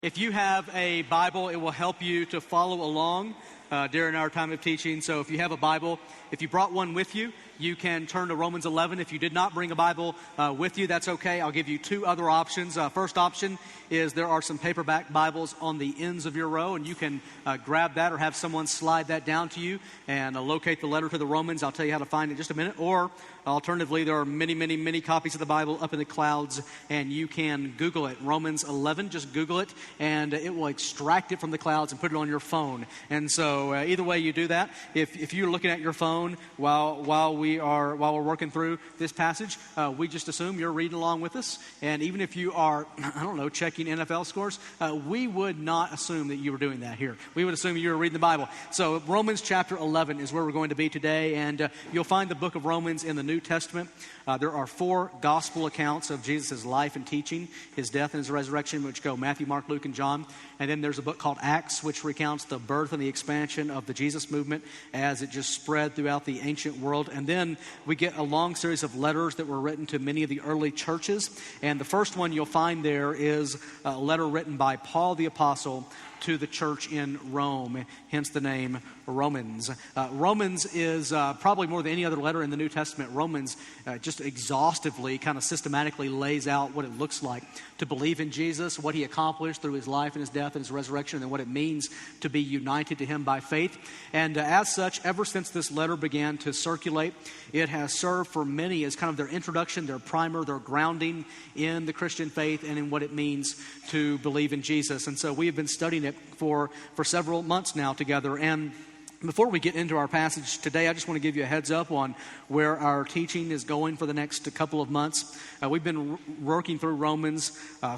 If you have a Bible, it will help you to follow along during our time of teaching. So if you have a Bible, if you brought one with you, you can turn to Romans 11. If you did not bring a Bible with you, that's okay. I'll give you two other options. First option is there are some paperback Bibles on the ends of your row, and you can grab that or have someone slide that down to you and locate the letter to the Romans. I'll tell you how to find it in just a minute. Or alternatively, there are many copies of the Bible up in the clouds, and you can Google it. Romans 11, just Google it, and it will extract it from the clouds and put it on your phone. And so either way you do that, if you're looking at your phone while we're working through this passage, we just assume you're reading along with us. And even if you are, checking NFL scores, we would not assume that you were doing that here. We would assume you were reading the Bible. So Romans chapter 11 is where we're going to be today, and you'll find the book of Romans in the New Testament. There are four gospel accounts of Jesus' life and teaching, his death and his resurrection, which go Matthew, Mark, Luke, and John. And then there's a book called Acts, which recounts the birth and the expansion of the Jesus movement as it just spread throughout the ancient world. And then we get a long series of letters that were written to many of the early churches. And the first one you'll find there is a letter written by Paul the Apostle to the church in Rome, hence the name Romans. Romans is probably more than any other letter in the New Testament. Romans just exhaustively, kind of systematically lays out what it looks like to believe in Jesus, what he accomplished through his life and his death and his resurrection, and what it means to be united to him by faith. And as such, ever since this letter began to circulate, it has served for many as kind of their introduction, their primer, their grounding in the Christian faith and in what it means to believe in Jesus. And so we have been studying it for several months now together. And before we get into our passage today, I just want to give you a heads up on where our teaching is going for the next couple of months. We've been working through Romans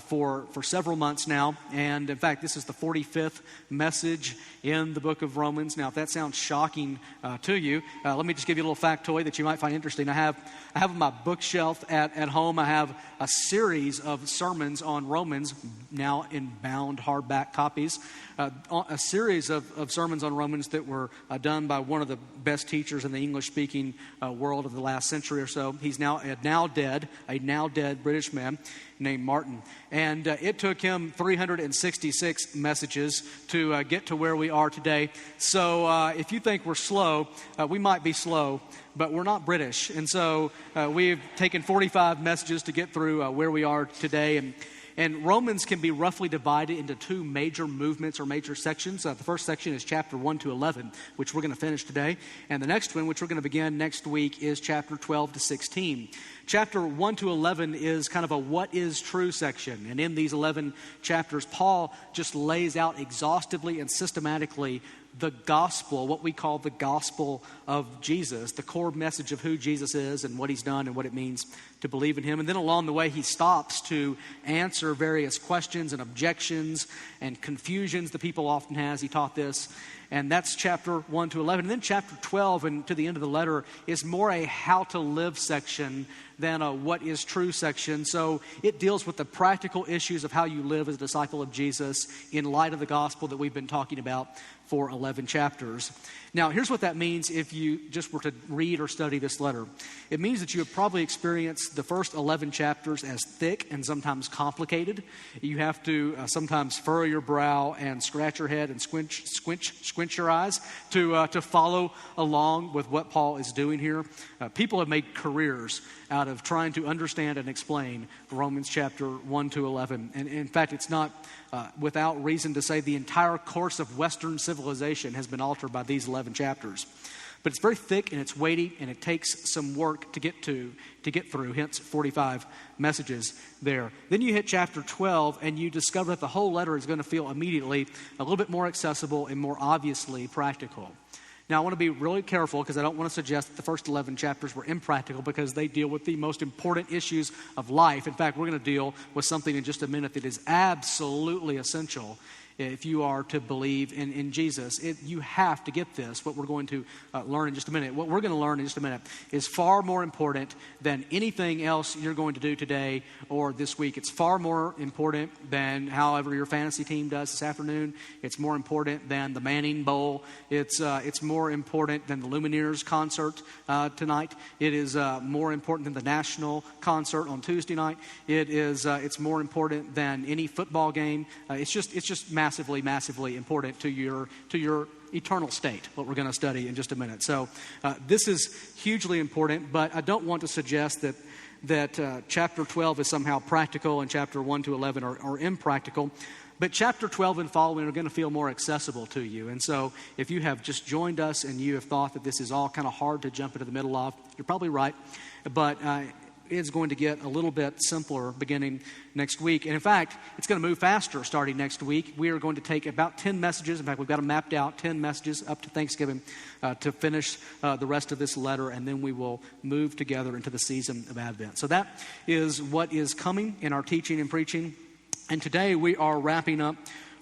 for several months now, and in fact, this is the 45th message in the book of Romans. Now, if that sounds shocking to you, let me just give you a little factoid that you might find interesting. I have on my bookshelf at home, I have a series of sermons on Romans, now in bound hardback copies, a series of sermons on Romans that were done by one of the best teachers in the English-speaking world of the last century or so. He's now dead British man named Martin. And it took him 366 messages to get to where we are today. So if you think we're slow, we might be slow, but we're not British. And so we've taken 45 messages to get through where we are today. And Romans can be roughly divided into two major movements or major sections. The first section is chapter 1 to 11, which we're going to finish today. And the next one, which we're going to begin next week, is chapter 12 to 16. Chapter 1 to 11 is kind of a what is true section. And in these 11 chapters, Paul just lays out exhaustively and systematically the gospel, what we call the gospel of Jesus, the core message of who Jesus is and what he's done and what it means to believe in him. And then along the way, he stops to answer various questions and objections and confusions the people often has. He taught this. And that's chapter 1 to 11. And then chapter 12 and to the end of the letter is more a how to live section than a what is true section. So it deals with the practical issues of how you live as a disciple of Jesus in light of the gospel that we've been talking about for 11 chapters. Now, here's what that means if you just were to read or study this letter. It means that you have probably experienced the first 11 chapters as thick and sometimes complicated. You have to sometimes furrow your brow and scratch your head and squinch your eyes to follow along with what Paul is doing here. People have made careers out of trying to understand and explain Romans chapter 1 to 11. And in fact, it's not without reason to say the entire course of Western civilization has been altered by these 11 chapters. But it's very thick and it's weighty and it takes some work to get through, hence 45 messages there. Then you hit chapter 12 and you discover that the whole letter is going to feel immediately a little bit more accessible and more obviously practical. Now, I want to be really careful because I don't want to suggest that the first 11 chapters were impractical because they deal with the most important issues of life. In fact, we're going to deal with something in just a minute that is absolutely essential if you are to believe in Jesus. You have to get this, what we're going to learn in just a minute. What we're going to learn in just a minute is far more important than anything else you're going to do today or this week. It's far more important than however your fantasy team does this afternoon. It's more important than the Manning Bowl. It's more important than the Lumineers concert tonight. It is more important than the national concert on Tuesday night. It's more important than any football game. It's just massively important to your eternal state, what we're going to study in just a minute. So this is hugely important, but I don't want to suggest that chapter 12 is somehow practical and chapter 1 to 11 are impractical. But chapter 12 and following are going to feel more accessible to you. And so if you have just joined us and you have thought that this is all kind of hard to jump into the middle of, you're probably right. But it's going to get a little bit simpler beginning next week. And in fact, it's going to move faster starting next week. We are going to take about 10 messages. In fact, we've got them mapped out, 10 messages up to Thanksgiving to finish the rest of this letter. And then we will move together into the season of Advent. So that is what is coming in our teaching and preaching. And today we are wrapping up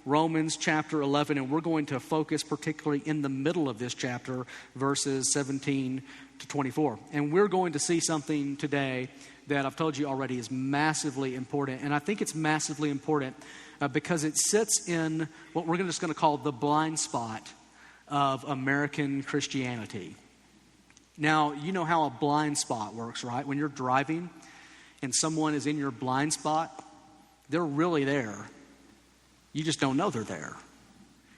Romans chapter 11, and we're going to focus particularly in the middle of this chapter, verses 17 to 24. And we're going to see something today that I've told you already is massively important. And I think it's massively important because it sits in what we're just going to call the blind spot of American Christianity. Now, you know how a blind spot works, right? When you're driving and someone is in your blind spot, they're really there. You just don't know they're there.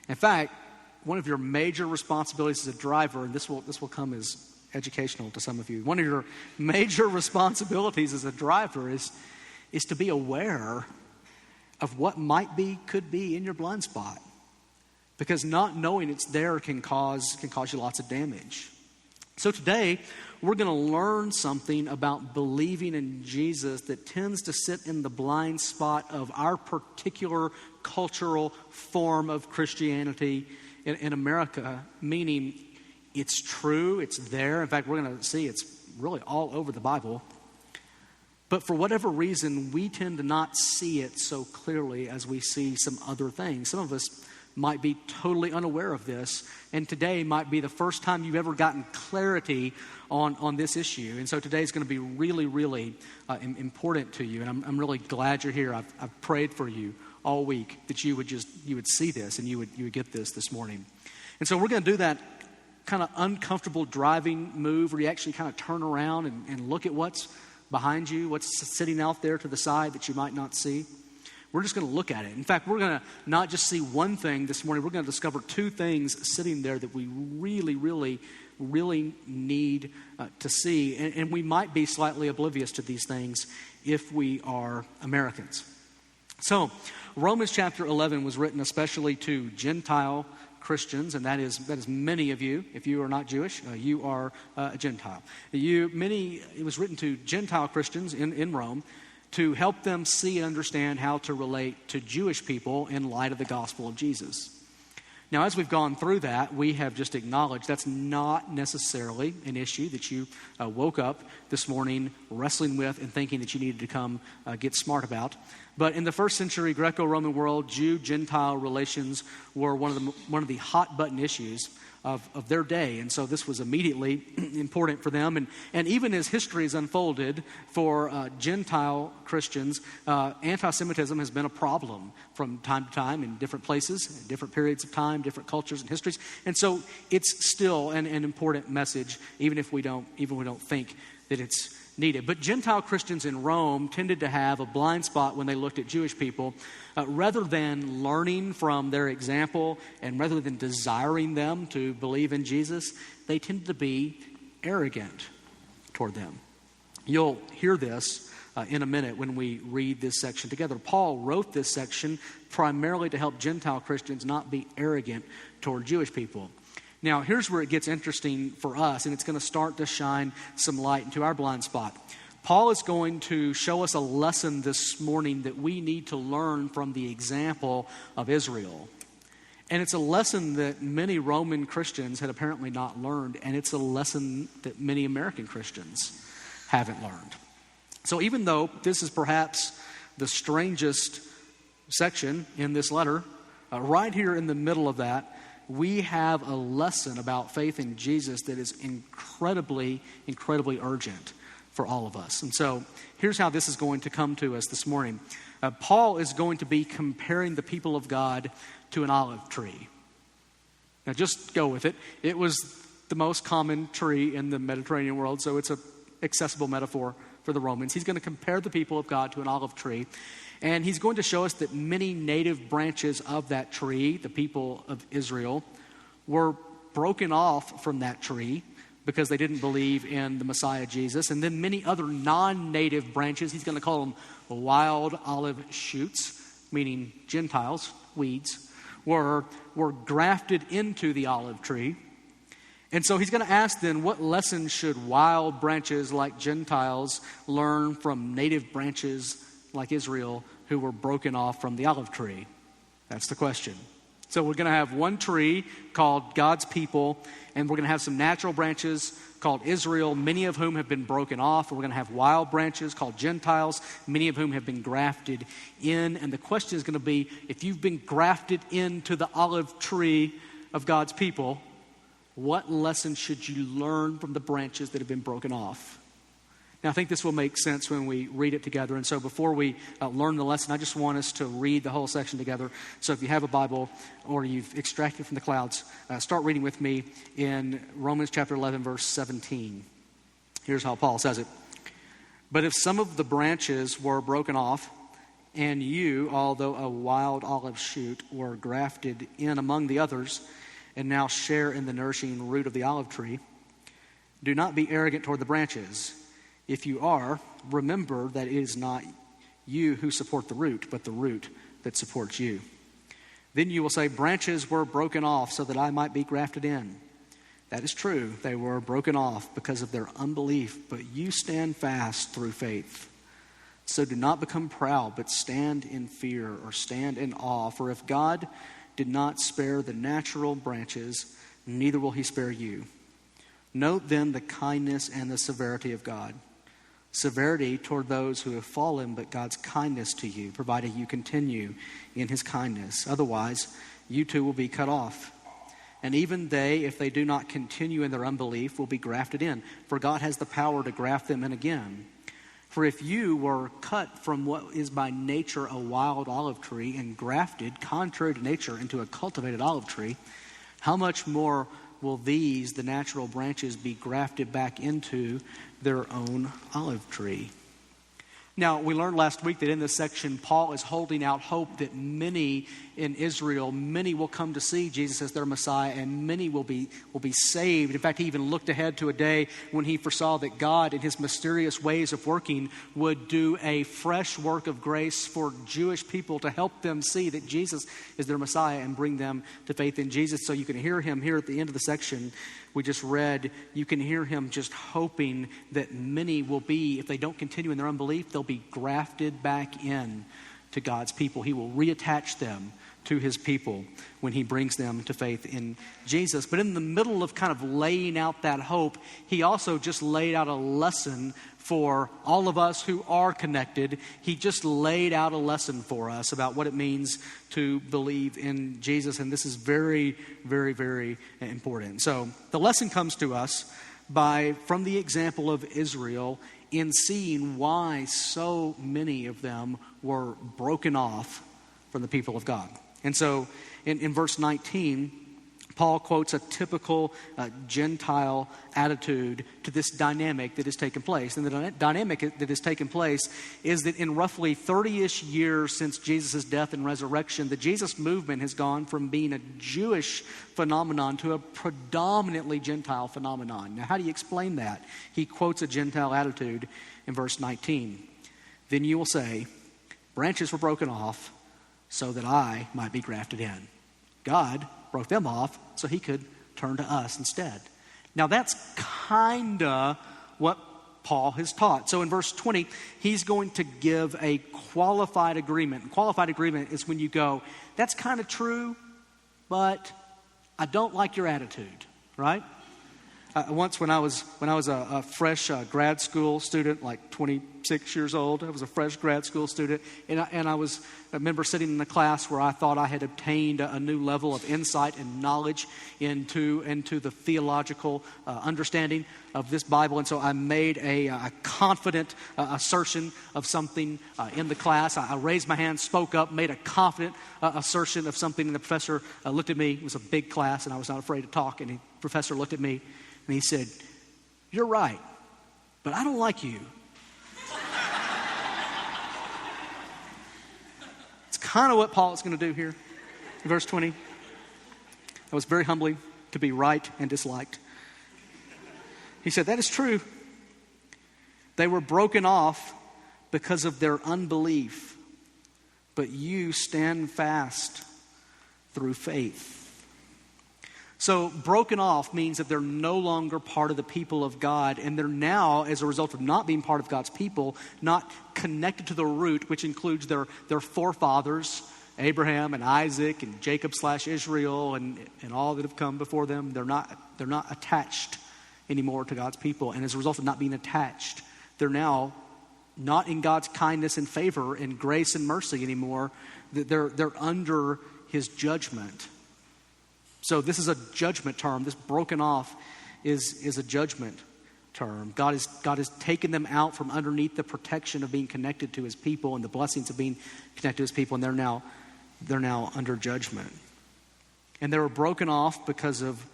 In fact, one of your major responsibilities as a driver, and this will come as educational to some of you, one of your major responsibilities as a driver is to be aware of what could be in your blind spot. Because not knowing it's there can cause you lots of damage. So today, we're going to learn something about believing in Jesus that tends to sit in the blind spot of our particular cultural form of Christianity in America, meaning it's true, it's there. In fact, we're going to see it's really all over the Bible. But for whatever reason, we tend to not see it so clearly as we see some other things. Some of us might be totally unaware of this, and today might be the first time you've ever gotten clarity on this issue. And so today is going to be really, really important to you, and I'm really glad you're here. I've prayed for you all week that you would see this and you would get this morning. And so we're going to do that kind of uncomfortable driving move where you actually kind of turn around and look at what's behind you, what's sitting out there to the side that you might not see. We're just going to look at it. In fact, we're going to not just see one thing this morning. We're going to discover two things sitting there that we really, really, really need to see. And we might be slightly oblivious to these things if we are Americans. So, Romans chapter 11 was written especially to Gentile Christians, and that is many of you. If you are not Jewish, you are a Gentile. It was written to Gentile Christians in Rome, to help them see and understand how to relate to Jewish people in light of the gospel of Jesus. Now, as we've gone through that, we have just acknowledged that's not necessarily an issue that you woke up this morning wrestling with and thinking that you needed to come get smart about. But in the first century Greco-Roman world, Jew-Gentile relations were one of the hot button issues of their day. And so this was immediately important for them. And even as history has unfolded for Gentile Christians, anti-Semitism has been a problem from time to time in different places, in different periods of time, different cultures and histories. And so it's still an important message, even if we don't think that it's needed. But Gentile Christians in Rome tended to have a blind spot when they looked at Jewish people. Rather than learning from their example and rather than desiring them to believe in Jesus, they tended to be arrogant toward them. You'll hear this in a minute when we read this section together. Paul wrote this section primarily to help Gentile Christians not be arrogant toward Jewish people. Now, here's where it gets interesting for us, and it's going to start to shine some light into our blind spot. Paul is going to show us a lesson this morning that we need to learn from the example of Israel. And it's a lesson that many Roman Christians had apparently not learned, and it's a lesson that many American Christians haven't learned. So even though this is perhaps the strangest section in this letter, right here in the middle of that, we have a lesson about faith in Jesus that is incredibly, incredibly urgent for all of us. And so here's how this is going to come to us this morning. Paul is going to be comparing the people of God to an olive tree. Now just go with it. It was the most common tree in the Mediterranean world, so it's an accessible metaphor for the Romans. He's going to compare the people of God to an olive tree. And he's going to show us that many native branches of that tree, the people of Israel, were broken off from that tree because they didn't believe in the Messiah Jesus. And then many other non-native branches, he's going to call them wild olive shoots, meaning Gentiles, weeds, were grafted into the olive tree. And so he's going to ask then, what lessons should wild branches like Gentiles learn from native branches like Israel who were broken off from the olive tree? That's the question. So we're going to have one tree called God's people, and we're going to have some natural branches called Israel, many of whom have been broken off. And we're going to have wild branches called Gentiles, many of whom have been grafted in. And the question is going to be, if you've been grafted into the olive tree of God's people, what lesson should you learn from the branches that have been broken off? Now, I think this will make sense when we read it together. And so before we learn the lesson, I just want us to read the whole section together. So if you have a Bible or you've extracted from the clouds, start reading with me in Romans chapter 11, verse 17. Here's how Paul says it. But if some of the branches were broken off, and you, although a wild olive shoot, were grafted in among the others, and now share in the nourishing root of the olive tree, do not be arrogant toward the branches. If you are, remember that it is not you who support the root, but the root that supports you. Then you will say, branches were broken off so that I might be grafted in. That is true. They were broken off because of their unbelief, but you stand fast through faith. So do not become proud, but stand in fear or stand in awe. For if God did not spare the natural branches, neither will he spare you. Note then the kindness and the severity of God. Severity toward those who have fallen, but God's kindness to you, provided you continue in his kindness. Otherwise, you too will be cut off. And even they, if they do not continue in their unbelief, will be grafted in. For God has the power to graft them in again. For if you were cut from what is by nature a wild olive tree and grafted, contrary to nature, into a cultivated olive tree, how much more will these, the natural branches, be grafted back into their own olive tree? Now, we learned last week that in this section, Paul is holding out hope that many in Israel, many will come to see Jesus as their Messiah, and many will be saved. In fact, he even looked ahead to a day when he foresaw that God, in his mysterious ways of working, would do a fresh work of grace for Jewish people to help them see that Jesus is their Messiah and bring them to faith in Jesus. So you can hear him here at the end of the section we just read. You can hear him just hoping that many will be, if they don't continue in their unbelief, they'll be grafted back in to God's people. He will reattach them to his people when he brings them to faith in Jesus. But in the middle of kind of laying out that hope, he also just laid out a lesson for all of us who are connected. He just laid out a lesson for us about what it means to believe in Jesus. And this is very, very, very important. So the lesson comes to us from the example of Israel in seeing why so many of them were broken off from the people of God. And so in verse 19, Paul quotes a typical Gentile attitude to this dynamic that has taken place. And the dynamic that has taken place is that in roughly 30-ish years since Jesus' death and resurrection, the Jesus movement has gone from being a Jewish phenomenon to a predominantly Gentile phenomenon. Now, how do you explain that? He quotes a Gentile attitude in verse 19. Then you will say, branches were broken off so that I might be grafted in. God broke them off so he could turn to us instead. Now that's kind of what Paul has taught. So in verse 20, he's going to give a qualified agreement. And qualified agreement is when you go, that's kind of true, but I don't like your attitude, right? Once when I was a fresh grad school student, like 20 26 years old. I was a fresh grad school student. And I remember sitting in a class where I thought I had obtained a new level of insight and knowledge into the theological understanding of this Bible. And so I made a confident assertion of something in the class. I raised my hand, spoke up, made a confident assertion of something. And the professor looked at me. It was a big class, and I was not afraid to talk. And the professor looked at me, and he said, "You're right, but I don't like you." It's kind of what Paul is going to do here in verse 20. It was very humbling to be right and disliked. He said, "That is true. They were broken off because of their unbelief, but you stand fast through faith." So broken off means that they're no longer part of the people of God, and they're now, as a result of not being part of God's people, not connected to the root, which includes their forefathers, Abraham and Isaac and Jacob/Israel and all that have come before them. They're not attached anymore to God's people. And as a result of not being attached, they're now not in God's kindness and favor and grace and mercy anymore. They're under his judgment. So this is a judgment term. This broken off is a judgment term. God has taken them out from underneath the protection of being connected to his people and the blessings of being connected to his people, and they're now under judgment. And they were broken off because of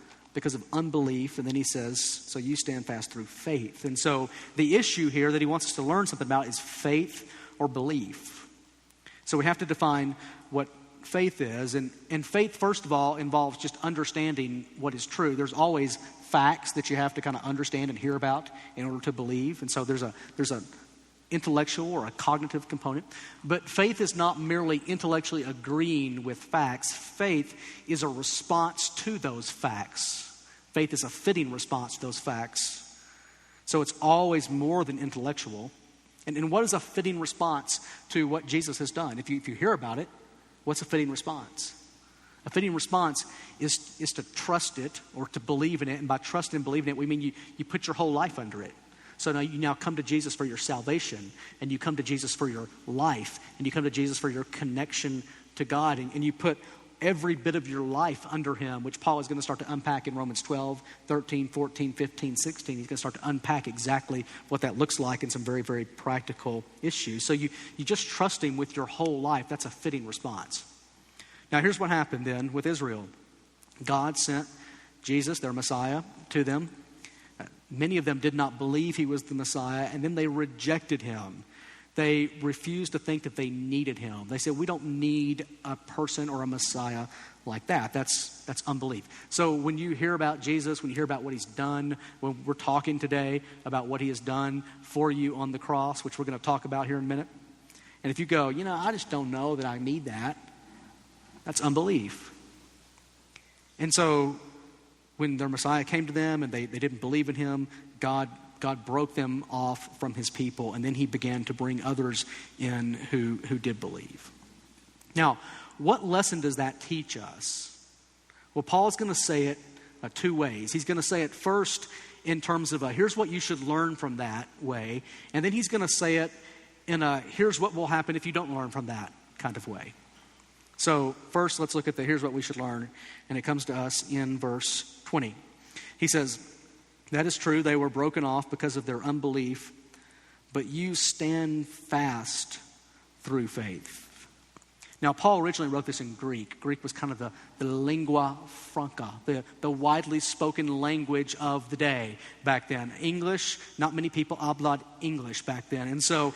unbelief. And then he says, so you stand fast through faith. And so the issue here that he wants us to learn something about is faith or belief. So we have to define what faith is. And faith, first of all, involves just understanding what is true. There's always facts that you have to kind of understand and hear about in order to believe. And so there's an intellectual or a cognitive component. But faith is not merely intellectually agreeing with facts. Faith is a response to those facts. Faith is a fitting response to those facts. So it's always more than intellectual. And what is a fitting response to what Jesus has done? If you hear about it, what's a fitting response? A fitting response is to trust it or to believe in it. And by trusting and believing it, we mean you put your whole life under it. So now you come to Jesus for your salvation, and you come to Jesus for your life, and you come to Jesus for your connection to God, and you put every bit of your life under him, which Paul is going to start to unpack in Romans 12, 13, 14, 15, 16. He's going to start to unpack exactly what that looks like in some very, very practical issues. So you just trust him with your whole life. That's a fitting response. Now here's what happened then with Israel. God sent Jesus, their Messiah, to them. Many of them did not believe he was the Messiah, and then they rejected him. They refused to think that they needed him. They said, we don't need a person or a Messiah like that. That's unbelief. So when you hear about Jesus, when you hear about what he's done, when we're talking today about what he has done for you on the cross, which we're going to talk about here in a minute, and if you go, I just don't know that I need that, that's unbelief. And so when their Messiah came to them and they didn't believe in him, God broke them off from his people, and then he began to bring others in who did believe. Now, what lesson does that teach us? Well, Paul's going to say it two ways. He's going to say it first in terms of here's what you should learn from that way, and then he's going to say it in here's what will happen if you don't learn from that kind of way. So first, let's look at here's what we should learn, and it comes to us in verse 20. He says, that is true, they were broken off because of their unbelief, but you stand fast through faith. Now, Paul originally wrote this in Greek. Greek was kind of the lingua franca, the widely spoken language of the day back then. English, not many people hablaed English back then. And so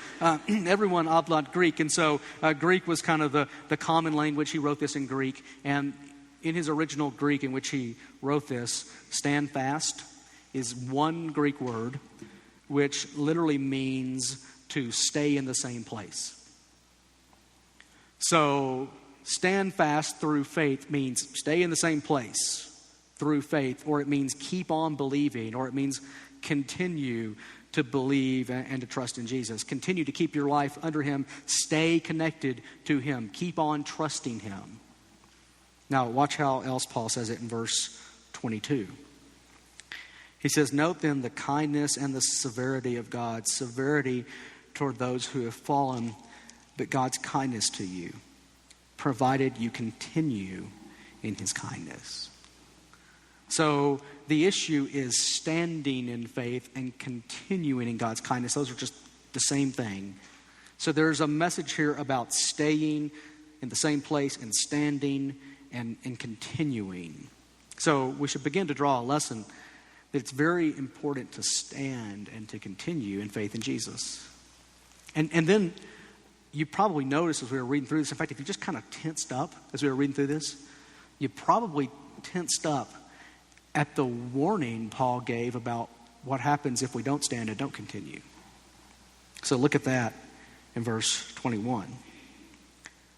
everyone hablaed Greek. And so Greek was kind of the common language. He wrote this in Greek. And in his original Greek in which he wrote this, stand fast is one Greek word, which literally means to stay in the same place. So stand fast through faith means stay in the same place through faith, or it means keep on believing, or it means continue to believe and to trust in Jesus. Continue to keep your life under him. Stay connected to him. Keep on trusting him. Now watch how else Paul says it in verse 22. He says, note then the kindness and the severity of God. Severity toward those who have fallen, but God's kindness to you, provided you continue in his kindness. So the issue is standing in faith and continuing in God's kindness. Those are just the same thing. So there's a message here about staying in the same place and standing and continuing. So we should begin to draw a lesson that it's very important to stand and to continue in faith in Jesus. And then you probably noticed as we were reading through this, in fact, if you just kind of tensed up as we were reading through this, you probably tensed up at the warning Paul gave about what happens if we don't stand and don't continue. So look at that in verse 21.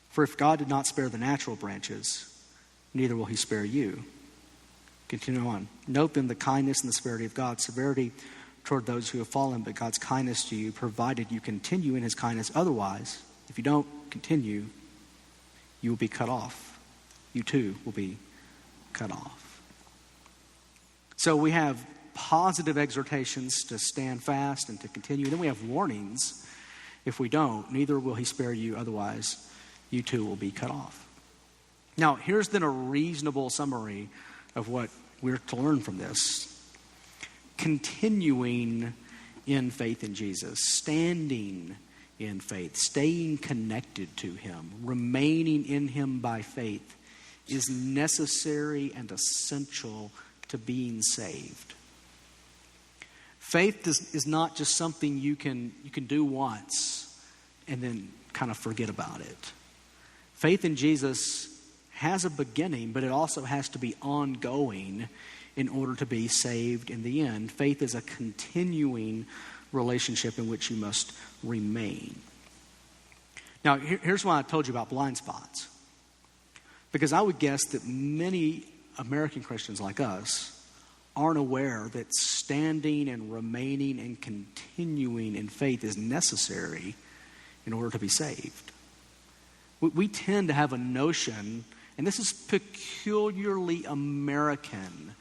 For if God did not spare the natural branches, neither will he spare you. Continue on. Note then the kindness and the severity of God. Severity toward those who have fallen, but God's kindness to you, provided you continue in his kindness. Otherwise, if you don't continue, you will be cut off. You too will be cut off. So we have positive exhortations to stand fast and to continue. Then we have warnings. If we don't, neither will he spare you. Otherwise, you too will be cut off. Now, here's then a reasonable summary of what we're to learn from this. Continuing in faith in Jesus, standing in faith, staying connected to him, remaining in him by faith is necessary and essential to being saved. Faith is not just something you can do once and then kind of forget about it. Faith in Jesus has a beginning, but it also has to be ongoing in order to be saved in the end. Faith is a continuing relationship in which you must remain. Now, here's why I told you about blind spots. Because I would guess that many American Christians like us aren't aware that standing and remaining and continuing in faith is necessary in order to be saved. We tend to have a notion, and this is peculiarly American,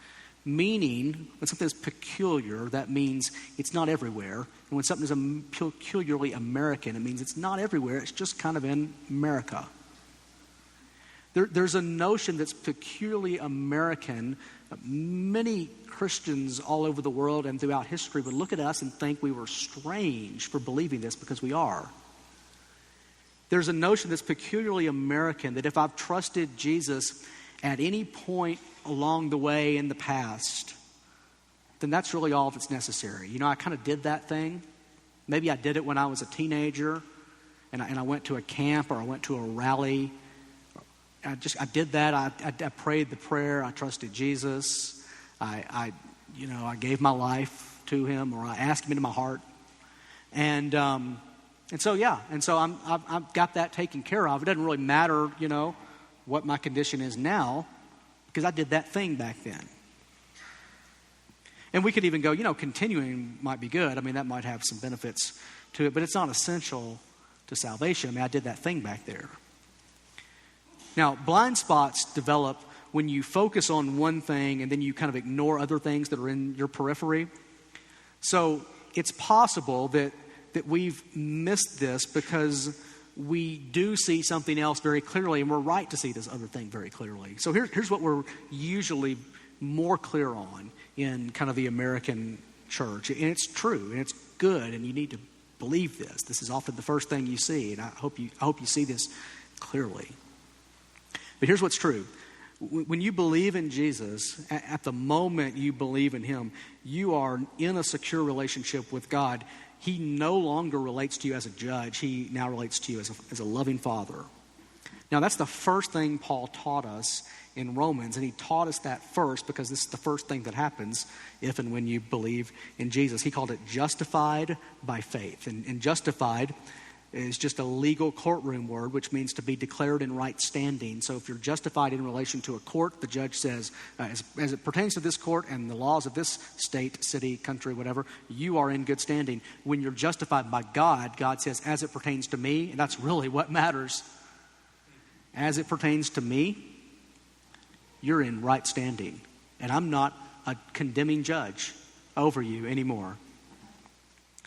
meaning when something is peculiar, that means it's not everywhere. And when something is peculiarly American, it means it's not everywhere, it's just kind of in America. There's a notion that's peculiarly American. Many Christians all over the world and throughout history would look at us and think we were strange for believing this, because we are. There's a notion that's peculiarly American that if I've trusted Jesus at any point along the way in the past, then that's really all that's necessary. You know, I kind of did that thing. Maybe I did it when I was a teenager and I went to a camp or I went to a rally. I did that. I prayed the prayer. I trusted Jesus. I gave my life to him, or I asked him into my heart. And so I've got that taken care of. It doesn't really matter, what my condition is now, because I did that thing back then. And we could even go, continuing might be good. I mean, that might have some benefits to it, but it's not essential to salvation. I mean, I did that thing back there. Now, blind spots develop when you focus on one thing and then you kind of ignore other things that are in your periphery. So it's possible that we've missed this because we do see something else very clearly, and we're right to see this other thing very clearly. So here's what we're usually more clear on in kind of the American church. And it's true, and it's good, and you need to believe this. This is often the first thing you see, and I hope you see this clearly. But here's what's true. When you believe in Jesus, at the moment you believe in him, you are in a secure relationship with God. He no longer relates to you as a judge. He now relates to you as a loving father. Now, that's the first thing Paul taught us in Romans, and he taught us that first because this is the first thing that happens if and when you believe in Jesus. He called it justified by faith. And justified is just a legal courtroom word, which means to be declared in right standing. So if you're justified in relation to a court, the judge says, as it pertains to this court and the laws of this state, city, country, whatever, you are in good standing. When you're justified by God, God says, as it pertains to me, and that's really what matters. As it pertains to me, you're in right standing. And I'm not a condemning judge over you anymore.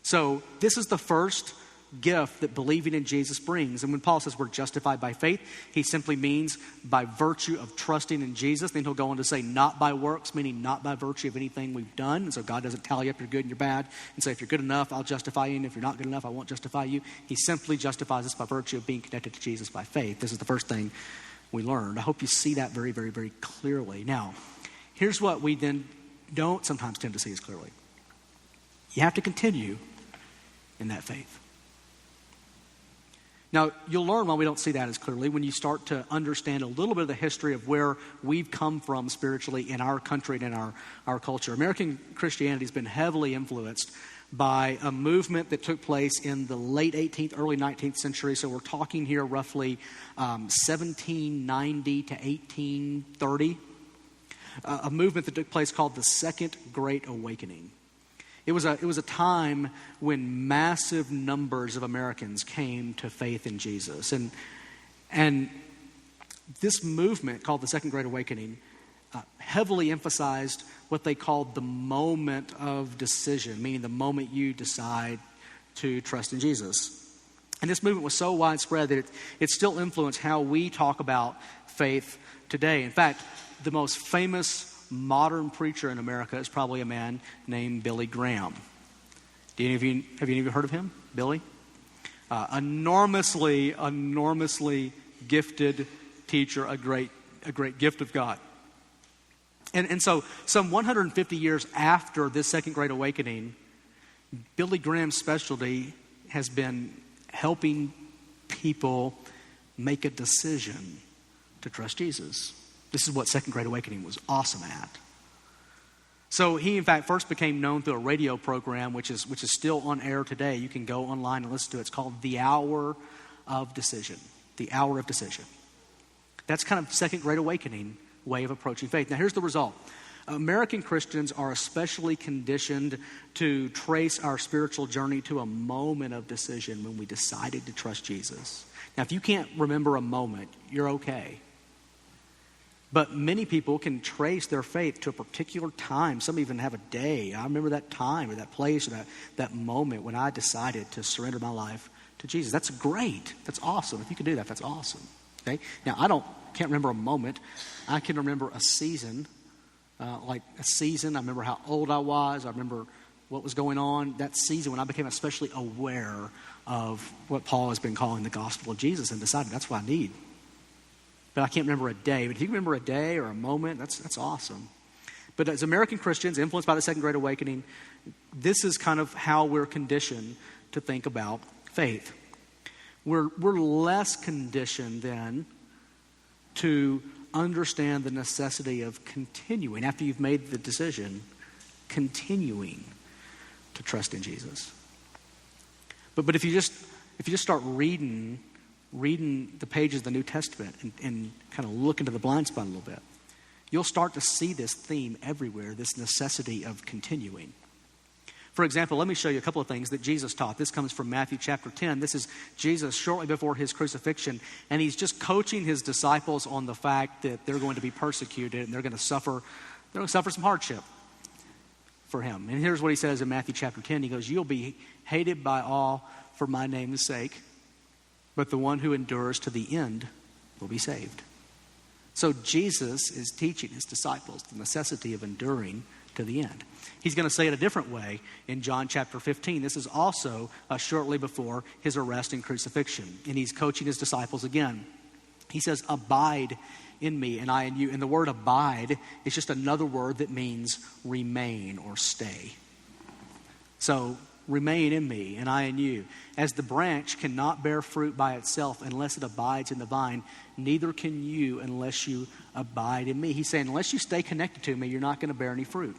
So this is the first gift that believing in Jesus brings. And when Paul says we're justified by faith, he simply means by virtue of trusting in Jesus. Then he'll go on to say not by works, meaning not by virtue of anything we've done. And so God doesn't tally up your good and your bad and say if you're good enough, I'll justify you, and if you're not good enough, I won't justify you. He simply justifies us by virtue of being connected to Jesus by faith. This is the first thing we learned. I hope you see that very, very, very clearly. Now, here's what we then don't sometimes tend to see as clearly. You have to continue in that faith. Now, you'll learn why we don't see that as clearly when you start to understand a little bit of the history of where we've come from spiritually in our country and in our culture. American Christianity has been heavily influenced by a movement that took place in the late 18th, early 19th century. So we're talking here roughly 1790 to 1830. A movement that took place called the Second Great Awakening. It was a time when massive numbers of Americans came to faith in Jesus. And this movement called the Second Great Awakening heavily emphasized what they called the moment of decision, meaning the moment you decide to trust in Jesus. And this movement was so widespread that it still influenced how we talk about faith today. In fact, the most famous modern preacher in America is probably a man named Billy Graham. Have any of you heard of him? Billy? Enormously gifted teacher, a great gift of God. And so some 150 years after this Second Great Awakening, Billy Graham's specialty has been helping people make a decision to trust Jesus. This is what Second Great Awakening was awesome at. So he, in fact, first became known through a radio program, which is still on air today. You can go online and listen to it. It's called The Hour of Decision. The Hour of Decision. That's kind of Second Great Awakening way of approaching faith. Now, here's the result. American Christians are especially conditioned to trace our spiritual journey to a moment of decision when we decided to trust Jesus. Now, if you can't remember a moment, you're okay. But many people can trace their faith to a particular time. Some even have a day. I remember that time or that place or that moment when I decided to surrender my life to Jesus. That's great. That's awesome. If you can do that, that's awesome. Okay? Now, can't remember a moment. I can remember a season. I remember how old I was. I remember what was going on. That season when I became especially aware of what Paul has been calling the gospel of Jesus and decided that's what I need. But I can't remember a day. But if you can remember a day or a moment, that's awesome. But as American Christians, influenced by the Second Great Awakening, this is kind of how we're conditioned to think about faith. We're less conditioned then to understand the necessity of continuing, after you've made the decision, continuing to trust in Jesus. But if you just start reading the pages of the New Testament and kind of look into the blind spot a little bit, you'll start to see this theme everywhere, this necessity of continuing. For example, let me show you a couple of things that Jesus taught. This comes from Matthew chapter 10. This is Jesus shortly before his crucifixion, and he's just coaching his disciples on the fact that they're going to be persecuted and they're going to suffer some hardship for him. And here's what he says in Matthew chapter 10. He goes, "You'll be hated by all for my name's sake, but the one who endures to the end will be saved." So Jesus is teaching his disciples the necessity of enduring to the end. He's going to say it a different way in John chapter 15. This is also shortly before his arrest and crucifixion. And he's coaching his disciples again. He says, "Abide in me and I in you." And the word abide is just another word that means remain or stay. So remain in me and I in you. As the branch cannot bear fruit by itself unless it abides in the vine, neither can you unless you abide in me. He's saying, unless you stay connected to me, you're not going to bear any fruit.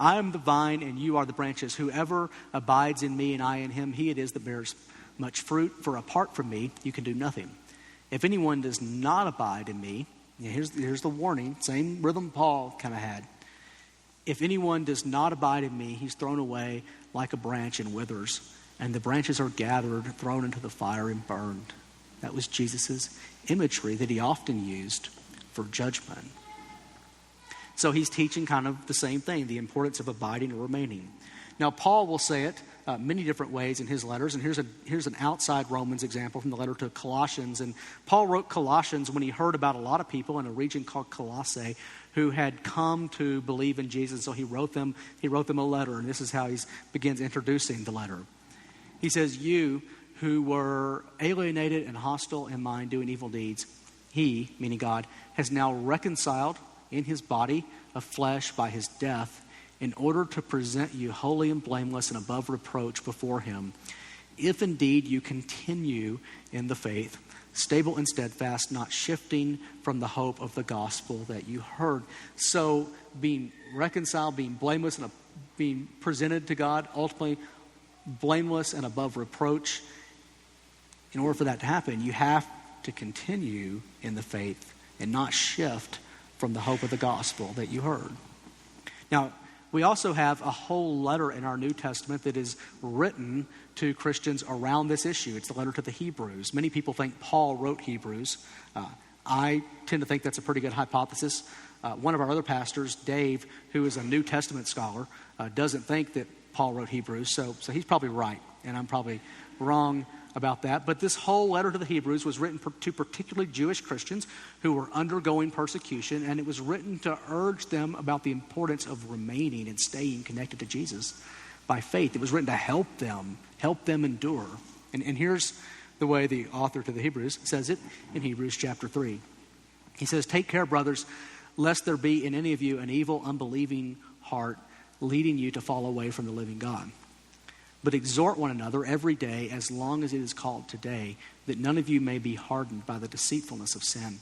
I am the vine and you are the branches. Whoever abides in me and I in him, he it is that bears much fruit. For apart from me, you can do nothing. If anyone does not abide in me, here's the warning, same rhythm Paul kind of had. If anyone does not abide in me, he's thrown away like a branch and withers, and the branches are gathered, thrown into the fire and burned. That was Jesus' imagery that he often used for judgment. So he's teaching kind of the same thing, the importance of abiding or remaining. Now, Paul will say it many different ways in his letters. And here's an outside Romans example from the letter to Colossians. And Paul wrote Colossians when he heard about a lot of people in a region called Colossae who had come to believe in Jesus. So he wrote them a letter, and this is how he begins introducing the letter. He says, "You who were alienated and hostile in mind, doing evil deeds, he," meaning God, "has now reconciled in his body of flesh by his death, in order to present you holy and blameless and above reproach before him, if indeed you continue in the faith, stable and steadfast, not shifting from the hope of the gospel that you heard." So being reconciled, being blameless, and being presented to God, ultimately blameless and above reproach, in order for that to happen, you have to continue in the faith and not shift from the hope of the gospel that you heard. Now, we also have a whole letter in our New Testament that is written to Christians around this issue. It's the letter to the Hebrews. Many people think Paul wrote Hebrews. I tend to think that's a pretty good hypothesis. One of our other pastors, Dave, who is a New Testament scholar, doesn't think that Paul wrote Hebrews, so he's probably right, and I'm probably wrong about that. But this whole letter to the Hebrews was written to particularly Jewish Christians who were undergoing persecution, and it was written to urge them about the importance of remaining and staying connected to Jesus by faith. It was written to help them endure. And here's the way the author to the Hebrews says it in Hebrews chapter 3. He says, "Take care, brothers, lest there be in any of you an evil, unbelieving heart leading you to fall away from the living God. But exhort one another every day, as long as it is called today, that none of you may be hardened by the deceitfulness of sin.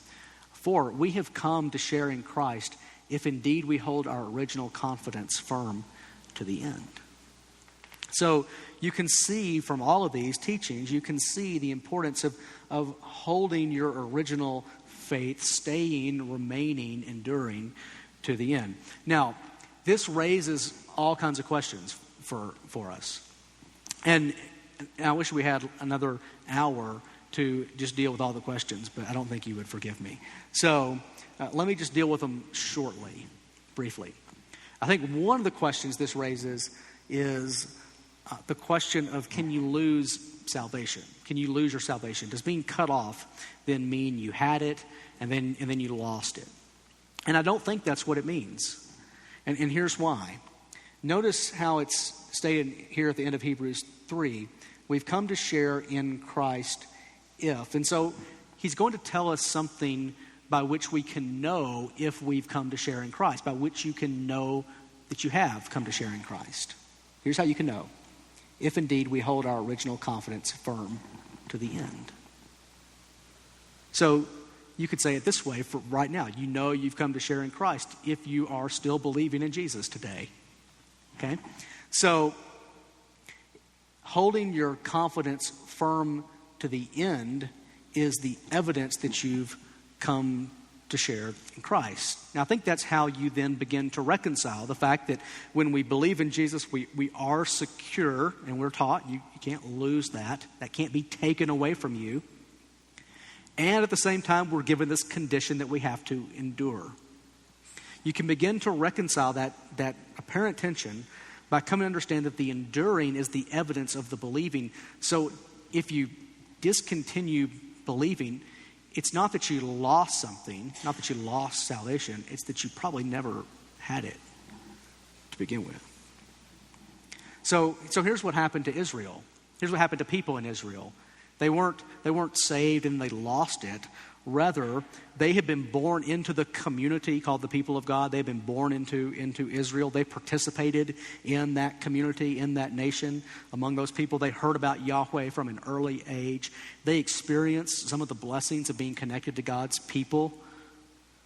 For we have come to share in Christ, if indeed we hold our original confidence firm to the end." So you can see from all of these teachings, you can see the importance of holding your original faith, staying, remaining, enduring to the end. Now, this raises all kinds of questions for us. And I wish we had another hour to just deal with all the questions, but I don't think you would forgive me. So let me just deal with them shortly, briefly. I think one of the questions this raises is the question of, can you lose salvation? Can you lose your salvation? Does being cut off then mean you had it and then you lost it? And I don't think that's what it means. And here's why. Notice how it's stated here at the end of Hebrews 3. We've come to share in Christ if. And so he's going to tell us something by which we can know if we've come to share in Christ, by which you can know that you have come to share in Christ. Here's how you can know. If indeed we hold our original confidence firm to the end. So you could say it this way for right now. You know you've come to share in Christ if you are still believing in Jesus today. Okay? So holding your confidence firm to the end is the evidence that you've come to share in Christ. Now, I think that's how you then begin to reconcile the fact that when we believe in Jesus, we are secure, and we're taught you can't lose that. That can't be taken away from you. And at the same time, we're given this condition that we have to endure. You can begin to reconcile that apparent tension by coming to understand that the enduring is the evidence of the believing. So if you discontinue believing, it's not that you lost something, not that you lost salvation, it's that you probably never had it to begin with. So here's what happened to Israel. Here's what happened to people in Israel. They weren't saved and they lost it. Rather, they had been born into the community called the people of God. They had been born into Israel. They participated in that community, in that nation. Among those people, they heard about Yahweh from an early age. They experienced some of the blessings of being connected to God's people.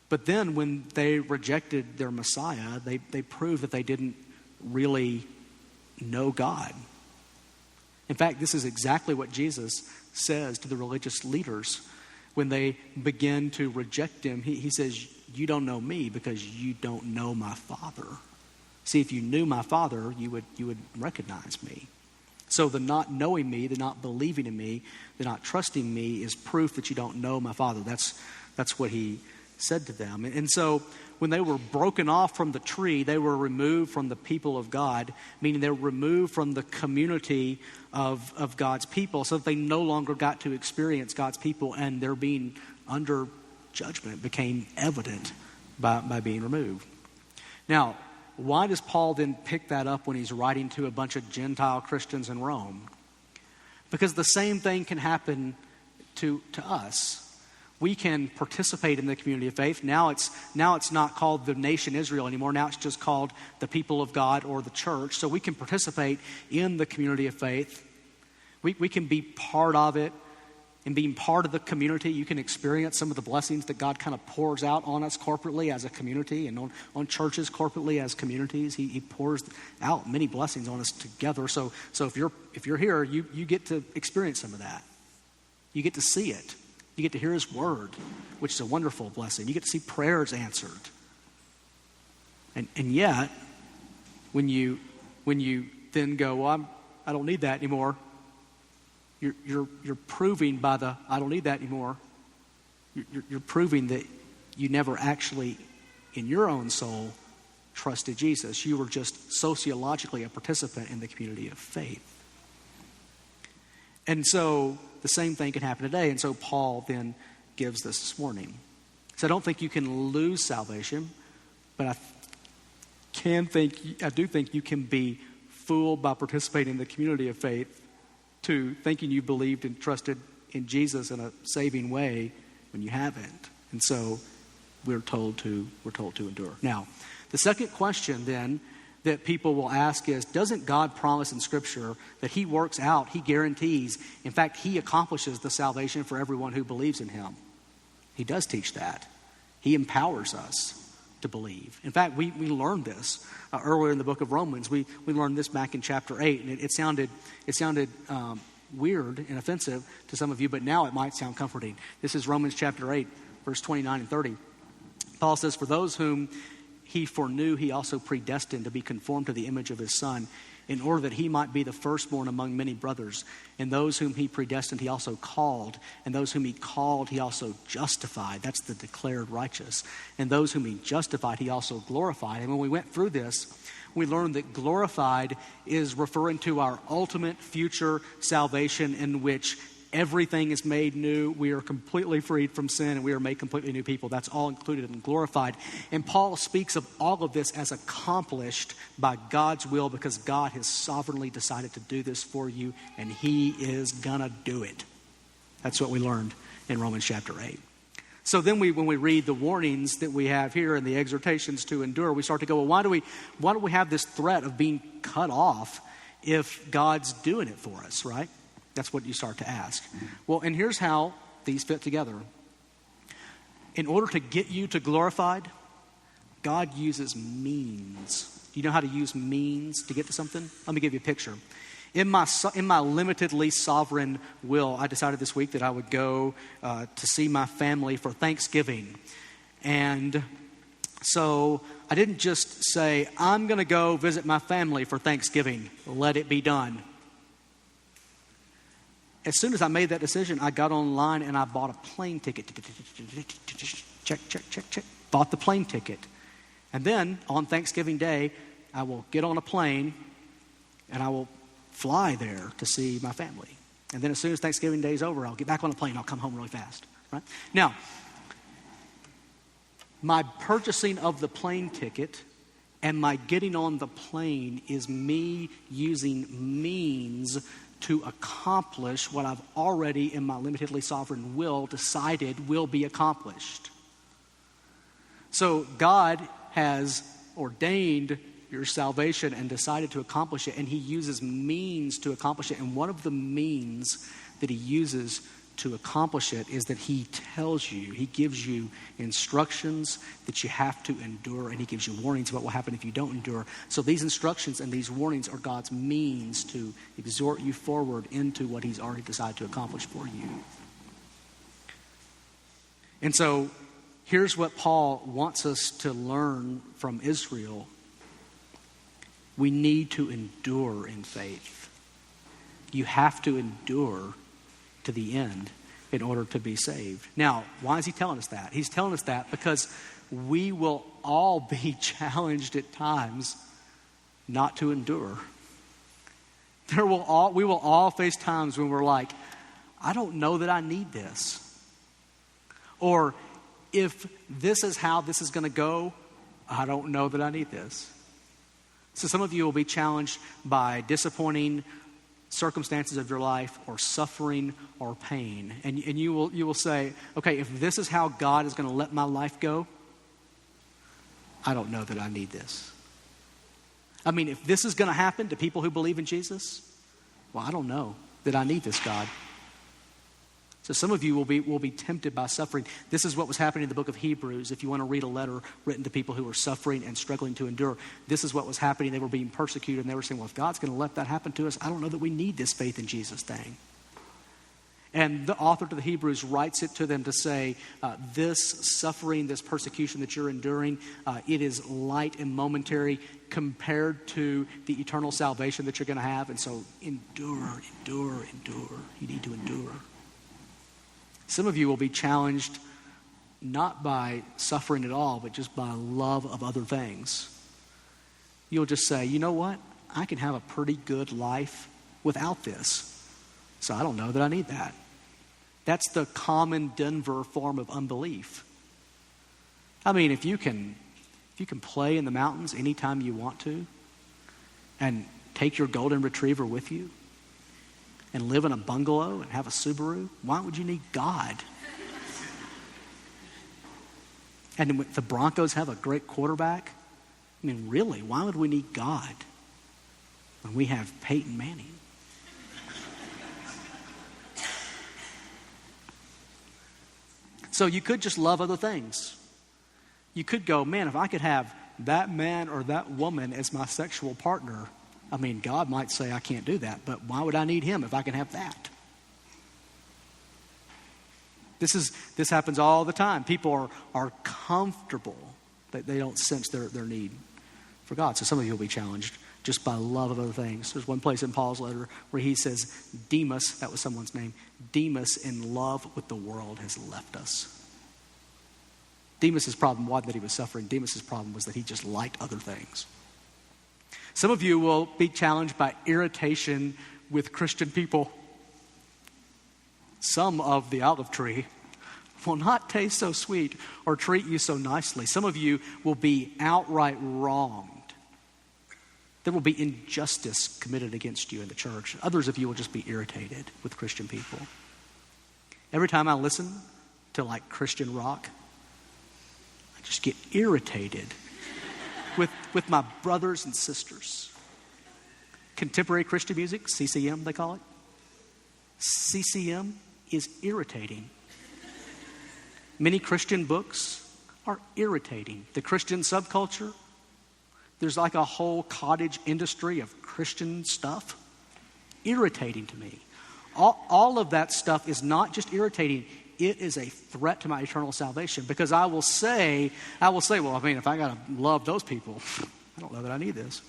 But then when they rejected their Messiah, they proved that they didn't really know God. In fact, this is exactly what Jesus says to the religious leaders when they begin to reject him. He says, "You don't know me because you don't know my Father." See, if you knew my Father, you would recognize me. So the not knowing me, the not believing in me, the not trusting me is proof that you don't know my Father. That's what he said to them. And so when they were broken off from the tree, they were removed from the people of God, meaning they were removed from the community of God's people, so that they no longer got to experience God's people, and their being under judgment became evident by being removed. Now, why does Paul then pick that up when he's writing to a bunch of Gentile Christians in Rome? Because the same thing can happen to us. We can participate in the community of faith. Now it's not called the nation Israel anymore. Now it's just called the people of God or the church. So we can participate in the community of faith. We can be part of it. And being part of the community, you can experience some of the blessings that God kind of pours out on us corporately as a community, and on churches corporately as communities. He pours out many blessings on us together. So if you're here, you get to experience some of that. You get to see it. You get to hear his word, which is a wonderful blessing. You get to see prayers answered. And yet, when you then go, well, I don't need that anymore, you're proving by the I don't need that anymore. You're proving that you never actually, in your own soul, trusted Jesus. You were just sociologically a participant in the community of faith. And so the same thing can happen today. And so Paul then gives this morning. So I don't think you can lose salvation, but I do think you can be fooled by participating in the community of faith to thinking you believed and trusted in Jesus in a saving way when you haven't. And so we're told to endure. Now, the second question then that people will ask is, doesn't God promise in Scripture that he works out, he guarantees, in fact, he accomplishes the salvation for everyone who believes in him? He does teach that. He empowers us to believe. In fact, we learned this earlier in the book of Romans. We learned this back in chapter 8, and it sounded weird and offensive to some of you, but now it might sound comforting. This is Romans chapter 8, verse 29 and 30. Paul says, "For those whom he foreknew, he also predestined to be conformed to the image of his Son, in order that he might be the firstborn among many brothers. And those whom he predestined, he also called. And those whom he called, he also justified." That's the declared righteous. "And those whom he justified, he also glorified." And when we went through this, we learned that glorified is referring to our ultimate future salvation, in which everything is made new. We are completely freed from sin, and we are made completely new people. That's all included in glorified. And Paul speaks of all of this as accomplished by God's will, because God has sovereignly decided to do this for you, and he is gonna do it. That's what we learned in Romans chapter 8. So then when we read the warnings that we have here and the exhortations to endure, we start to go, well, why do we have this threat of being cut off if God's doing it for us, right? That's what you start to ask. Well, and here's how these fit together. In order to get you to glorified, God uses means. Do you know how to use means to get to something? Let me give you a picture. In my limitedly sovereign will, I decided this week that I would go to see my family for Thanksgiving. And so I didn't just say, I'm going to go visit my family for Thanksgiving. Let it be done. As soon as I made that decision, I got online and I bought a plane ticket. Check. Bought the plane ticket. And then on Thanksgiving Day, I will get on a plane and I will fly there to see my family. And then as soon as Thanksgiving Day is over, I'll get back on the plane and I'll come home really fast. Right? Now, my purchasing of the plane ticket and my getting on the plane is me using means to accomplish what I've already, in my limitedly sovereign will, decided will be accomplished. So God has ordained your salvation and decided to accomplish it, and he uses means to accomplish it. And one of the means that he uses to accomplish it is that he tells you, he gives you instructions that you have to endure, and he gives you warnings about what will happen if you don't endure. So these instructions and these warnings are God's means to exhort you forward into what he's already decided to accomplish for you. And so here's what Paul wants us to learn from Israel. We need to endure in faith. You have to endure to the end in order to be saved. Now, why is he telling us that? He's telling us that because we will all be challenged at times not to endure. We will all face times when we're like, I don't know that I need this. Or if this is how this is going to go, I don't know that I need this. So some of you will be challenged by disappointing circumstances of your life or suffering or pain. And you will say, okay, if this is how God is going to let my life go, I don't know that I need this. I mean, if this is going to happen to people who believe in Jesus, well, I don't know that I need this, God. So some of you will be tempted by suffering. This is what was happening in the book of Hebrews. If you want to read a letter written to people who were suffering and struggling to endure, this is what was happening. They were being persecuted, and they were saying, well, if God's going to let that happen to us, I don't know that we need this faith in Jesus thing. And the author to the Hebrews writes it to them to say, this suffering, this persecution that you're enduring, it is light and momentary compared to the eternal salvation that you're going to have. And so endure. You need to endure. Some of you will be challenged not by suffering at all, but just by love of other things. You'll just say, you know what? I can have a pretty good life without this. So I don't know that I need that. That's the common Denver form of unbelief. I mean, if you can play in the mountains anytime you want to and take your golden retriever with you and live in a bungalow and have a Subaru, why would you need God? And the Broncos have a great quarterback. I mean, really, why would we need God when we have Peyton Manning? So you could just love other things. You could go, man, if I could have that man or that woman as my sexual partner, I mean, God might say I can't do that, but why would I need him if I can have that? This happens all the time. People are comfortable that they don't sense their need for God. So some of you will be challenged just by love of other things. There's one place in Paul's letter where he says, Demas, that was someone's name, Demas in love with the world has left us. Demas' problem wasn't that he was suffering. Demas' problem was that he just liked other things. Some of you will be challenged by irritation with Christian people. Some of the olive tree will not taste so sweet or treat you so nicely. Some of you will be outright wronged. There will be injustice committed against you in the church. Others of you will just be irritated with Christian people. Every time I listen to like Christian rock, I just get irritated with my brothers and sisters. Contemporary Christian music, CCM they call it. CCM is irritating. Many Christian books are irritating. The Christian subculture, there's like a whole cottage industry of Christian stuff. Irritating to me. All of that stuff is not just irritating, it is a threat to my eternal salvation, because I will say, well, I mean, if I got to love those people, I don't know that I need this.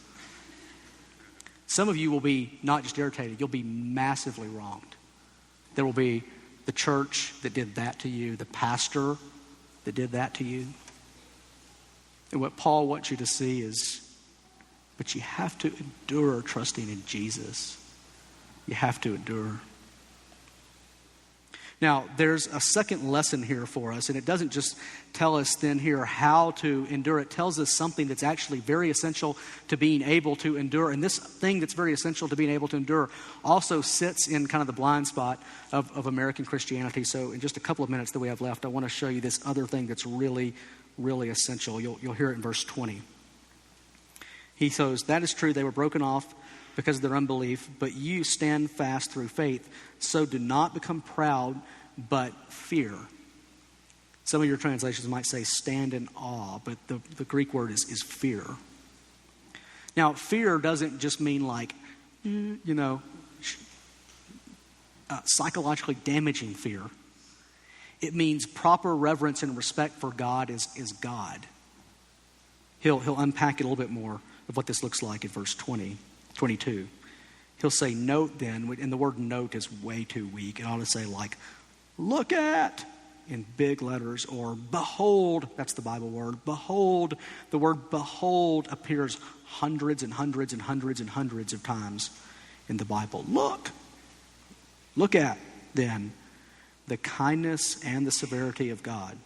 Some of you will be not just irritated, you'll be massively wronged. There will be the church that did that to you, the pastor that did that to you. And what Paul wants you to see is, but you have to endure trusting in Jesus. You have to endure. Now, there's a second lesson here for us, and it doesn't just tell us then here how to endure. It tells us something that's actually very essential to being able to endure. And this thing that's very essential to being able to endure also sits in kind of the blind spot of American Christianity. So in just a couple of minutes that we have left, I want to show you this other thing that's really, really essential. You'll hear it in verse 20. He says, that is true, they were broken off because of their unbelief, but you stand fast through faith. So do not become proud, but fear. Some of your translations might say stand in awe, but the Greek word is fear. Now, fear doesn't just mean like, psychologically damaging fear. It means proper reverence and respect for God is God. He'll unpack it a little bit more of what this looks like in verse 22. He'll say, note then, and the word note is way too weak. It ought to say like look at, in big letters, or behold, that's the Bible word, behold. The word behold appears hundreds and hundreds and hundreds and hundreds of times in the Bible. Look at, then, the kindness and the severity of God.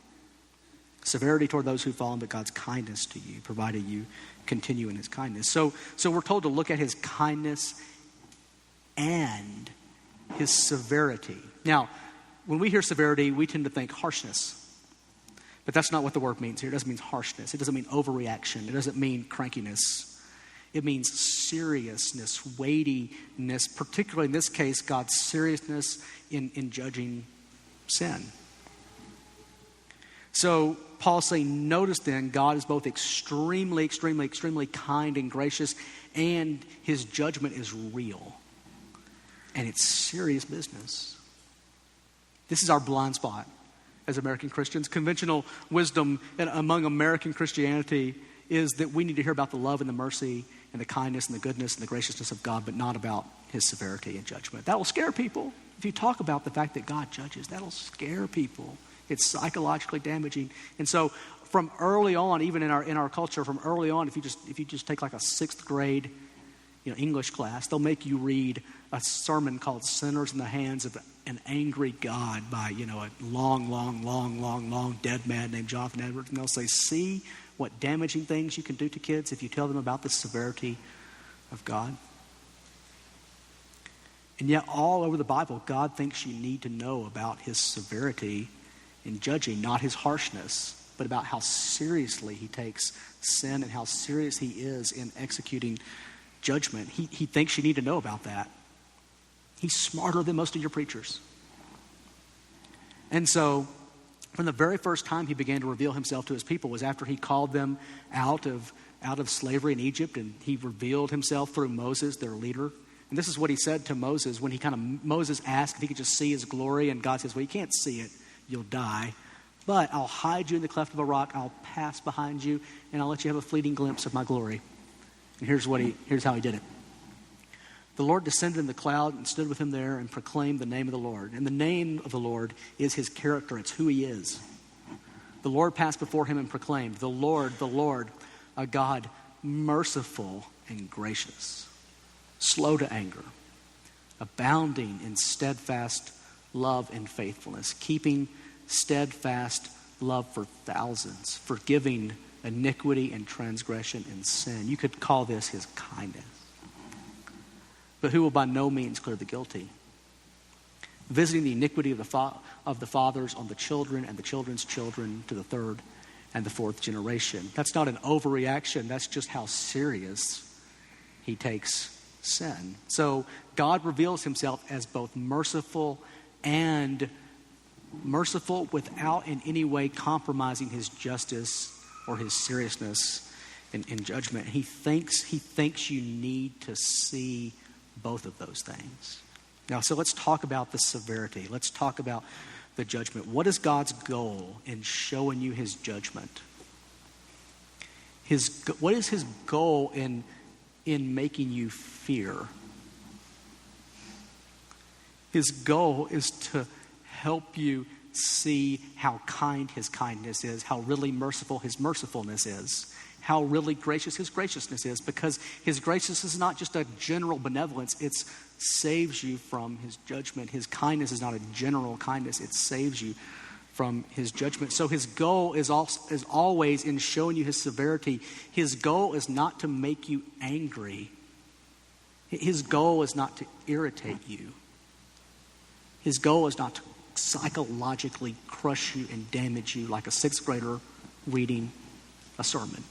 Severity toward those who fall, but God's kindness to you, provided you continue in his kindness. So we're told to look at his kindness and his severity. Now, when we hear severity, we tend to think harshness. But that's not what the word means here. It doesn't mean harshness. It doesn't mean overreaction. It doesn't mean crankiness. It means seriousness, weightiness, particularly in this case, God's seriousness in judging sin. So Paul's saying, notice then, God is both extremely, extremely, extremely kind and gracious, and his judgment is real. And it's serious business. This is our blind spot as American Christians. Conventional wisdom among American Christianity is that we need to hear about the love and the mercy and the kindness and the goodness and the graciousness of God, but not about his severity and judgment. That will scare people. If you talk about the fact that God judges, that'll scare people. It's psychologically damaging. And so from early on, even in our culture, from early on, if you just take like a 6th grade English class, they'll make you read a sermon called Sinners in the Hands of an Angry God by, a long dead man named Jonathan Edwards. And they'll say, see what damaging things you can do to kids if you tell them about the severity of God. And yet all over the Bible, God thinks you need to know about his severity in judging, not his harshness, but about how seriously he takes sin and how serious he is in executing judgment. He thinks you need to know about that. He's smarter than most of your preachers. And so, from the very first time he began to reveal himself to his people was after he called them out of slavery in Egypt, and he revealed himself through Moses, their leader. And this is what he said to Moses when Moses asked if he could just see his glory, and God says, well, you can't see it, you'll die. But I'll hide you in the cleft of a rock, I'll pass behind you, and I'll let you have a fleeting glimpse of my glory. And here's how he did it. The Lord descended in the cloud and stood with him there and proclaimed the name of the Lord. And the name of the Lord is his character. It's who he is. The Lord passed before him and proclaimed, the Lord, a God merciful and gracious, slow to anger, abounding in steadfast love and faithfulness, keeping steadfast love for thousands, forgiving iniquity and transgression and sin. You could call this his kindness. But who will by no means clear the guilty, visiting the iniquity of the fathers on the children and the children's children to the 3rd and the 4th generation. That's not an overreaction. That's just how serious he takes sin. So God reveals himself as both merciful and merciful without in any way compromising his justice or his seriousness in judgment. He thinks you need to see both of those things. Now, so let's talk about the severity. Let's talk about the judgment. What is God's goal in showing you his judgment? What is his goal in making you fear? His goal is to help you see how kind his kindness is, how really merciful his mercifulness is, how really gracious his graciousness is, because his graciousness is not just a general benevolence, it saves you from his judgment. His kindness is not a general kindness, it saves you from his judgment. So his goal is always in showing you his severity. His goal is not to make you angry. His goal is not to irritate you. His goal is not to psychologically crush you and damage you like a 6th grader reading a sermon.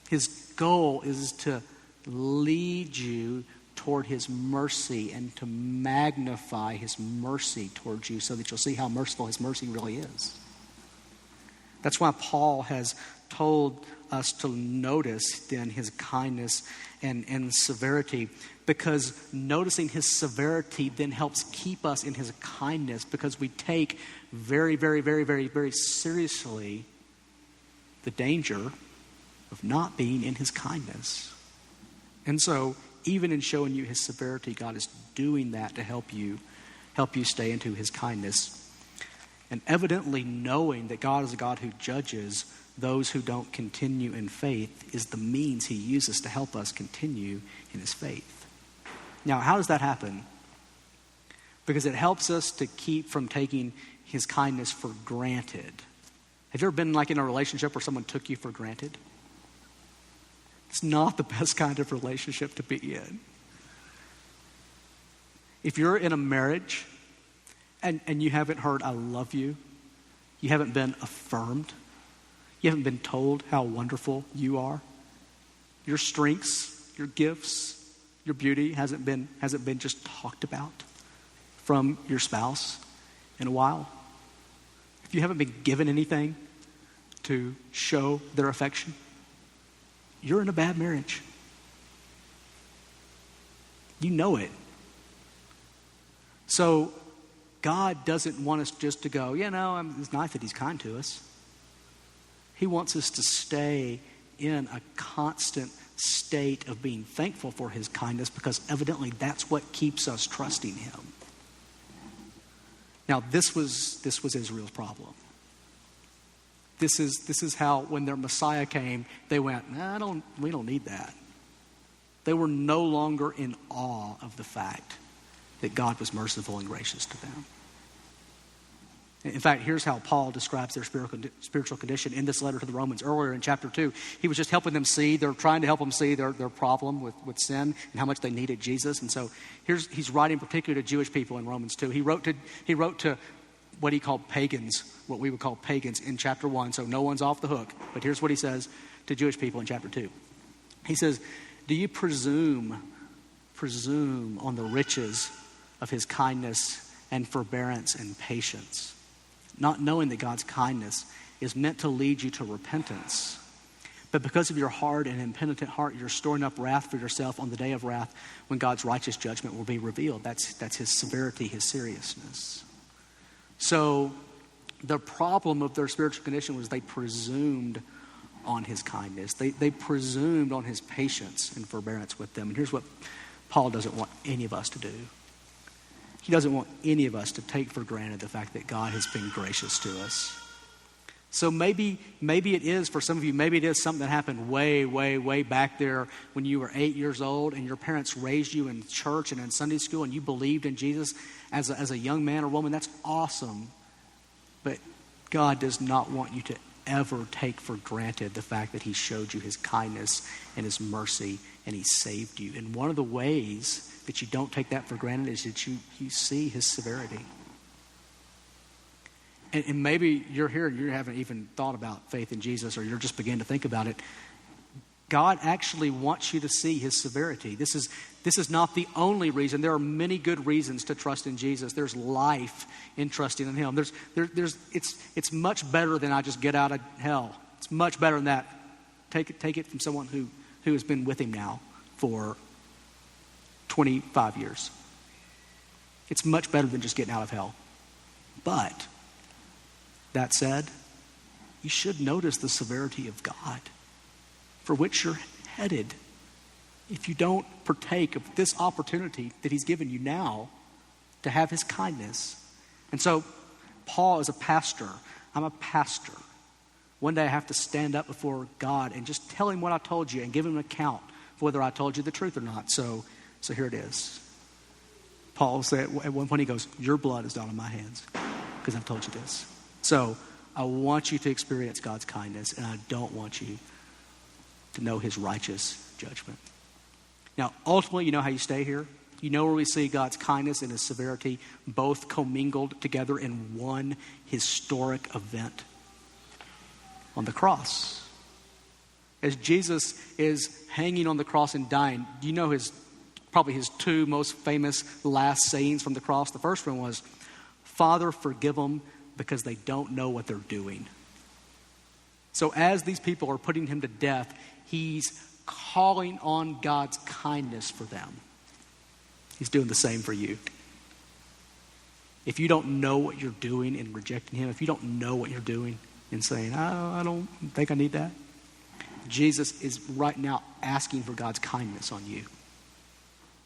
His goal is to lead you toward his mercy and to magnify his mercy towards you so that you'll see how merciful his mercy really is. That's why Paul has told us to notice then his kindness and severity, because noticing his severity then helps keep us in his kindness, because we take very, very, very, very, very seriously the danger of not being in his kindness. And so, even in showing you his severity, God is doing that to help you help you stay into his kindness. And evidently knowing that God is a God who judges those who don't continue in faith is the means he uses to help us continue in his faith. Now, how does that happen? Because it helps us to keep from taking his kindness for granted. Have you ever been like in a relationship where someone took you for granted? It's not the best kind of relationship to be in. If you're in a marriage and you haven't heard "I love you," you haven't been affirmed, you haven't been told how wonderful you are, your strengths, your gifts, your beauty hasn't been just talked about from your spouse in a while, if you haven't been given anything to show their affection, you're in a bad marriage. You know it. So God doesn't want us just to go, it's nice that he's kind to us. He wants us to stay in a constant state of being thankful for his kindness, because evidently that's what keeps us trusting him. Now, this was Israel's problem. This is how, when their Messiah came, they went, we don't need that. They were no longer in awe of the fact that God was merciful and gracious to them. In fact, here's how Paul describes their spiritual condition in this letter to the Romans. Earlier in chapter 2, he was just helping them see, they're trying to help them see their problem with sin and how much they needed Jesus. And so he's writing particularly to Jewish people in Romans 2. He wrote to what he called pagans, what we would call pagans in chapter 1, so no one's off the hook. But here's what he says to Jewish people in chapter 2. He says, "Do you presume on the riches of his kindness and forbearance and patience, not knowing that God's kindness is meant to lead you to repentance? But because of your hard and impenitent heart, you're storing up wrath for yourself on the day of wrath when God's righteous judgment will be revealed." That's his severity, his seriousness. So the problem of their spiritual condition was they presumed on his kindness. They presumed on his patience and forbearance with them. And here's what Paul doesn't want any of us to do. He doesn't want any of us to take for granted the fact that God has been gracious to us. So maybe it is, for some of you, maybe it is something that happened way, way, way back there when you were 8 years old and your parents raised you in church and in Sunday school and you believed in Jesus as a young man or woman. That's awesome. But God does not want you to ever take for granted the fact that he showed you his kindness and his mercy and he saved you. And one of the ways that you don't take that for granted is that you see his severity. And maybe you're here and you haven't even thought about faith in Jesus, or you're just beginning to think about it. God actually wants you to see his severity. This is not the only reason. There are many good reasons to trust in Jesus. There's life in trusting in him. It's much better than I just get out of hell. It's much better than that. Take it from someone who has been with him now for 25 years. It's much better than just getting out of hell. But that said, you should notice the severity of God for which you're headed if you don't partake of this opportunity that he's given you now to have his kindness. And so Paul is a pastor. I'm a pastor. One day I have to stand up before God and just tell him what I told you and give him an account for whether I told you the truth or not. So here it is. Paul said at one point, he goes, "Your blood is not on my hands because I've told you this." So I want you to experience God's kindness, and I don't want you to know his righteous judgment. Now, ultimately, you know how you stay here? You know where we see God's kindness and his severity both commingled together in one historic event? On the cross. As Jesus is hanging on the cross and dying, do you know probably his two most famous last sayings from the cross? The first one was, "Father, forgive them because they don't know what they're doing." So as these people are putting him to death, he's calling on God's kindness for them. He's doing the same for you. If you don't know what you're doing in rejecting him, if you don't know what you're doing in saying, I don't think I need that, Jesus is right now asking for God's kindness on you.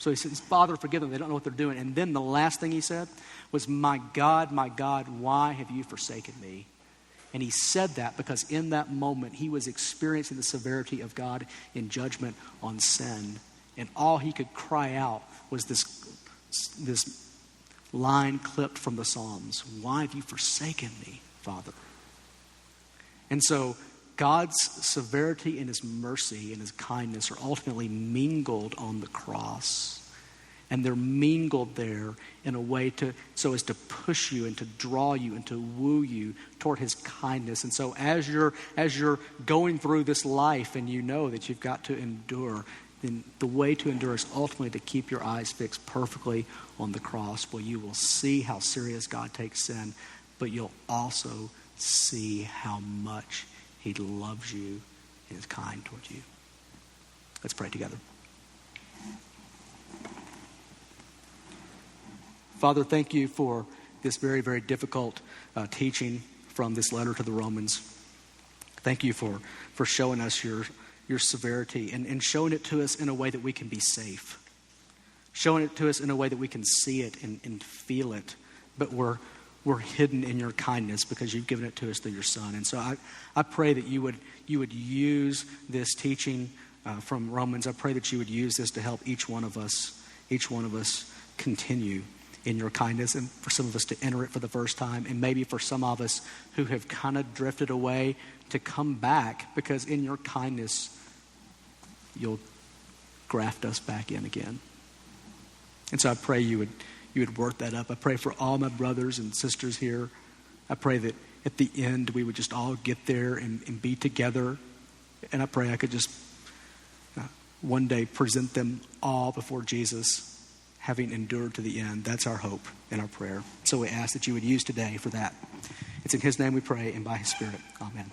So he says, Father, forgive them. They don't know what they're doing. And then the last thing he said was, my God, why have you forsaken me? And he said that because in that moment, he was experiencing the severity of God in judgment on sin. And all he could cry out was this line clipped from the Psalms. Why have you forsaken me, Father? And so God's severity and his mercy and his kindness are ultimately mingled on the cross. And they're mingled there in a way so as to push you and to draw you and to woo you toward his kindness. And so as you're going through this life and you know that you've got to endure, then the way to endure is ultimately to keep your eyes fixed perfectly on the cross, where you will see how serious God takes sin, but you'll also see how much he loves you and is kind towards you. Let's pray together. Father, thank you for this very, very difficult teaching from this letter to the Romans. Thank you for showing us your severity and showing it to us in a way that we can be safe. Showing it to us in a way that we can see it and feel it, but we're hidden in your kindness because you've given it to us through your Son. And so I pray that you would use this teaching from Romans. I pray that you would use this to help each one of us continue in your kindness, and for some of us to enter it for the first time, and maybe for some of us who have kind of drifted away to come back, because in your kindness you'll graft us back in again. And so I pray you would work that up. I pray for all my brothers and sisters here. I pray that at the end we would just all get there and be together. And I pray I could just one day present them all before Jesus, having endured to the end. That's our hope and our prayer. So we ask that you would use today for that. It's in his name we pray and by his Spirit. Amen.